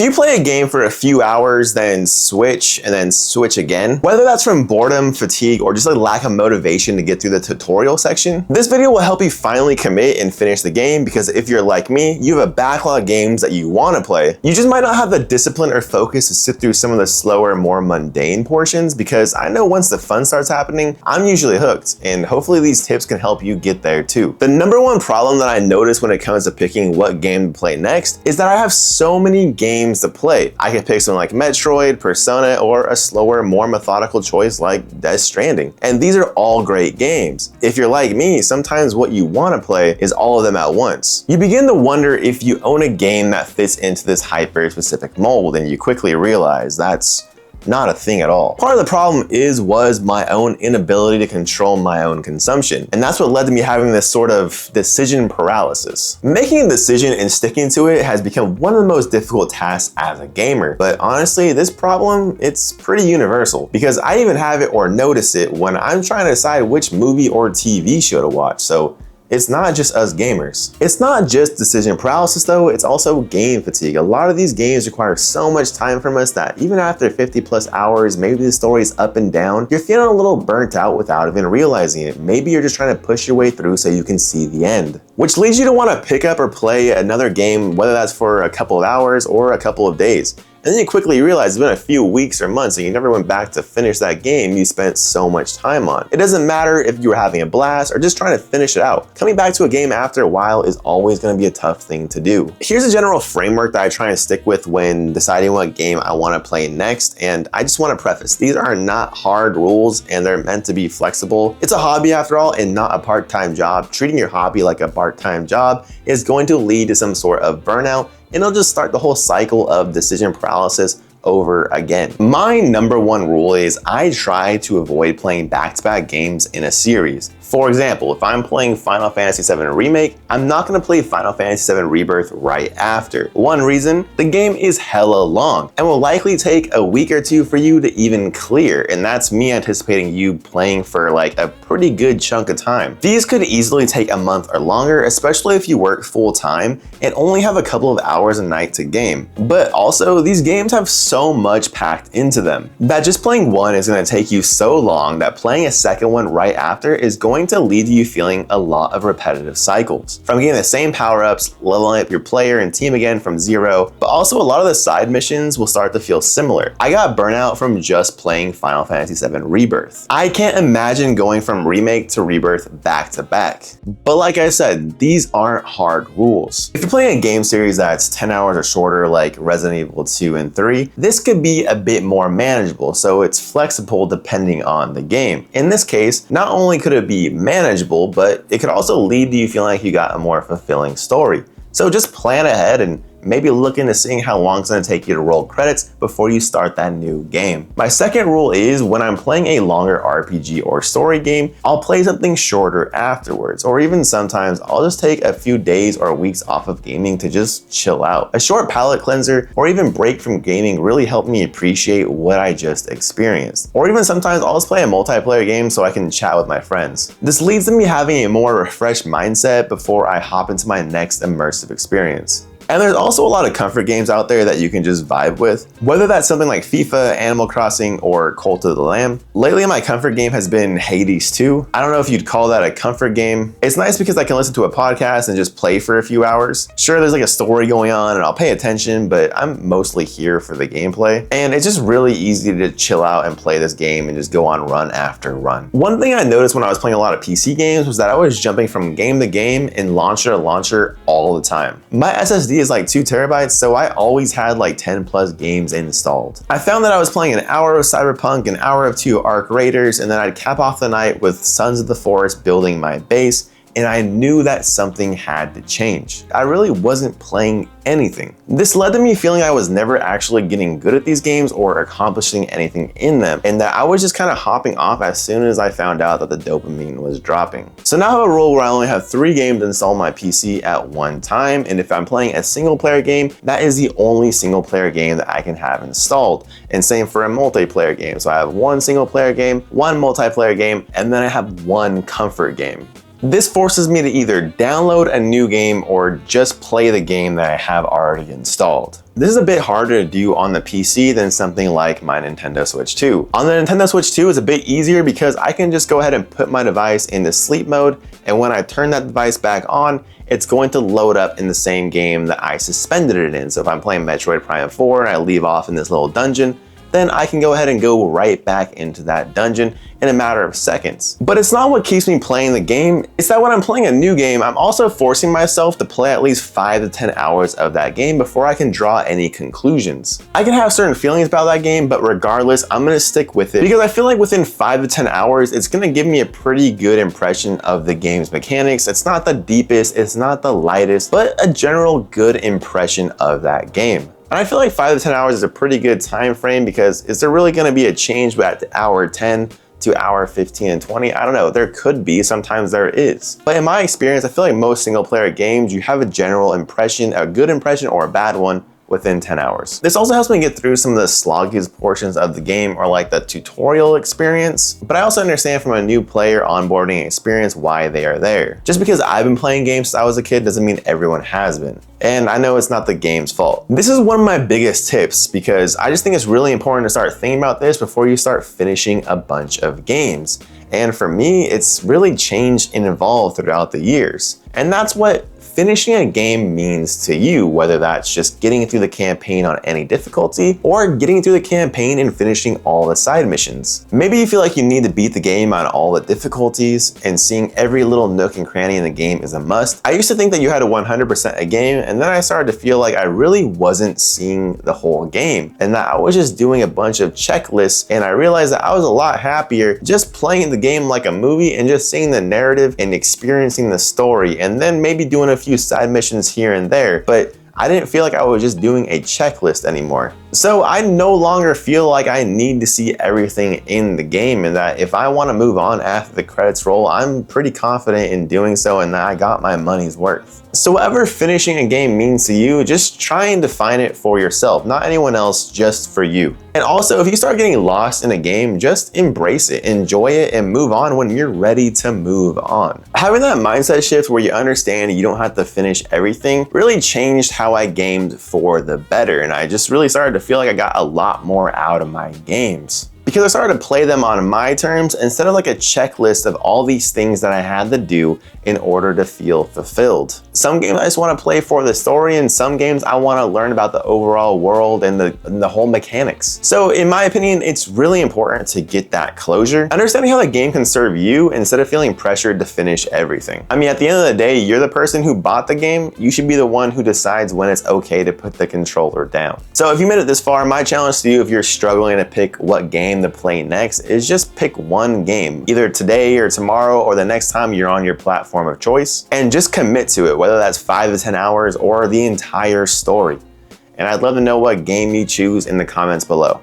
Do you play a game for a few hours, then switch, and then switch again? Whether that's from boredom, fatigue, or just a lack of motivation to get through the tutorial section, this video will help you finally commit and finish the game, because if you're like me, you have a backlog of games that you want to play. You just might not have the discipline or focus to sit through some of the slower, more mundane portions, because I know once the fun starts happening, I'm usually hooked, and hopefully these tips can help you get there too. The number one problem that I notice when it comes to picking what game to play next is that I have so many games to play. I can pick something like Metroid, Persona, or a slower, more methodical choice like Death Stranding. And these are all great games. If you're like me, sometimes what you want to play is all of them at once. You begin to wonder if you own a game that fits into this hyper-specific mold, and you quickly realize that's not a thing at all. Part of the problem was my own inability to control my own consumption. And that's what led to me having this sort of decision paralysis. Making a decision and sticking to it has become one of the most difficult tasks as a gamer. But honestly, this problem, it's pretty universal, because I even have it or notice it when I'm trying to decide which movie or TV show to watch. So it's not just us gamers. It's not just decision paralysis though, it's also game fatigue. A lot of these games require so much time from us that even after 50+ hours, maybe the story's up and down, you're feeling a little burnt out without even realizing it. Maybe you're just trying to push your way through so you can see the end, which leads you to want to pick up or play another game, whether that's for a couple of hours or a couple of days. And then you quickly realize it's been a few weeks or months and you never went back to finish that game you spent so much time on. It doesn't matter if you were having a blast or just trying to finish it out. Coming back to a game after a while is always going to be a tough thing to do. Here's a general framework that I try and stick with when deciding what game I want to play next, and I just want to preface, these are not hard rules and they're meant to be flexible. It's a hobby after all and not a part-time job. Treating your hobby like a part-time job is going to lead to some sort of burnout, and it'll just start the whole cycle of decision paralysis over again. My number one rule is I try to avoid playing back-to-back games in a series. For example, if I'm playing Final Fantasy VII Remake, I'm not going to play Final Fantasy VII Rebirth right after. One reason, the game is hella long and will likely take a week or two for you to even clear, and that's me anticipating you playing for like a pretty good chunk of time. These could easily take a month or longer, especially if you work full time and only have a couple of hours a night to game. But also, these games have so much packed into them that just playing one is going to take you so long that playing a second one right after is going to lead to you feeling a lot of repetitive cycles. From getting the same power-ups, leveling up your player and team again from zero, but also a lot of the side missions will start to feel similar. I got burnout from just playing Final Fantasy VII Rebirth. I can't imagine going from Remake to Rebirth back to back. But like I said, these aren't hard rules. If you're playing a game series that's 10 hours or shorter like Resident Evil 2 and 3, this could be a bit more manageable, so it's flexible depending on the game. In this case, not only could it be manageable, but it could also lead to you feeling like you got a more fulfilling story. So just plan ahead and maybe look into seeing how long it's going to take you to roll credits before you start that new game. My second rule is when I'm playing a longer RPG or story game, I'll play something shorter afterwards, or even sometimes I'll just take a few days or weeks off of gaming to just chill out. A short palate cleanser or even break from gaming really helped me appreciate what I just experienced. Or even sometimes I'll just play a multiplayer game so I can chat with my friends. This leads to me having a more refreshed mindset before I hop into my next immersive experience. And there's also a lot of comfort games out there that you can just vibe with, whether that's something like FIFA, Animal Crossing, or Cult of the Lamb. Lately, my comfort game has been Hades 2. I don't know if you'd call that a comfort game. It's nice because I can listen to a podcast and just play for a few hours. Sure, there's like a story going on and I'll pay attention, but I'm mostly here for the gameplay. And it's just really easy to chill out and play this game and just go on run after run. One thing I noticed when I was playing a lot of PC games was that I was jumping from game to game and launcher to launcher all the time. My SSD is like 2 terabytes, so I always had like 10+ games installed. I found that I was playing an hour of Cyberpunk, an hour of 2 Arc Raiders, and then I'd cap off the night with Sons of the Forest building my base, and I knew that something had to change. I really wasn't playing anything. This led to me feeling I was never actually getting good at these games or accomplishing anything in them, and that I was just kind of hopping off as soon as I found out that the dopamine was dropping. So now I have a rule where I only have 3 games installed on my PC at one time, and if I'm playing a single player game, that is the only single player game that I can have installed. And same for a multiplayer game. So I have 1 single player game, 1 multiplayer game, and then I have 1 comfort game. This forces me to either download a new game or just play the game that I have already installed. This is a bit harder to do on the PC than something like my Nintendo Switch 2. On the Nintendo Switch 2, it's a bit easier because I can just go ahead and put my device into sleep mode, and when I turn that device back on, it's going to load up in the same game that I suspended it in. So if I'm playing Metroid Prime 4 and I leave off in this little dungeon, then I can go ahead and go right back into that dungeon in a matter of seconds. But it's not what keeps me playing the game. It's that when I'm playing a new game, I'm also forcing myself to play at least 5 to 10 hours of that game before I can draw any conclusions. I can have certain feelings about that game, but regardless, I'm gonna stick with it because I feel like within 5 to 10 hours, it's gonna give me a pretty good impression of the game's mechanics. It's not the deepest, it's not the lightest, but a general good impression of that game. And I feel like 5 to 10 hours is a pretty good time frame because is there really gonna be a change at hour 10 to hour 15 and 20? I don't know, there could be, sometimes there is. But in my experience, I feel like most single player games, you have a general impression, a good impression or a bad one, within 10 hours. This also helps me get through some of the sloggiest portions of the game or like the tutorial experience, but I also understand from a new player onboarding experience why they are there. Just because I've been playing games since I was a kid doesn't mean everyone has been. And I know it's not the game's fault. This is one of my biggest tips because I just think it's really important to start thinking about this before you start finishing a bunch of games. And for me, it's really changed and evolved throughout the years. And that's what finishing a game means to you, whether that's just getting through the campaign on any difficulty or getting through the campaign and finishing all the side missions. Maybe you feel like you need to beat the game on all the difficulties and seeing every little nook and cranny in the game is a must. I used to think that you had to 100% a game, and then I started to feel like I really wasn't seeing the whole game and that I was just doing a bunch of checklists, and I realized that I was a lot happier just playing the game like a movie and just seeing the narrative and experiencing the story, and then maybe doing a few side missions here and there, but I didn't feel like I was just doing a checklist anymore. So I no longer feel like I need to see everything in the game, and that if I want to move on after the credits roll, I'm pretty confident in doing so and that I got my money's worth. So whatever finishing a game means to you, just try and define it for yourself, not anyone else, just for you. And also, if you start getting lost in a game, just embrace it, enjoy it, and move on when you're ready to move on. Having that mindset shift where you understand you don't have to finish everything really changed how I gamed for the better, and I just really started to feel like I got a lot more out of my games. Because I started to play them on my terms instead of like a checklist of all these things that I had to do in order to feel fulfilled. Some games I just want to play for the story, and some games I want to learn about the overall world and the whole mechanics. So in my opinion, it's really important to get that closure. Understanding how the game can serve you instead of feeling pressured to finish everything. I mean, at the end of the day, you're the person who bought the game. You should be the one who decides when it's okay to put the controller down. So if you made it this far, my challenge to you, if you're struggling to pick what game to play next, is just pick one game, either today or tomorrow or the next time you're on your platform of choice, and just commit to it, whether that's 5 to 10 hours or the entire story. And I'd love to know what game you choose in the comments below.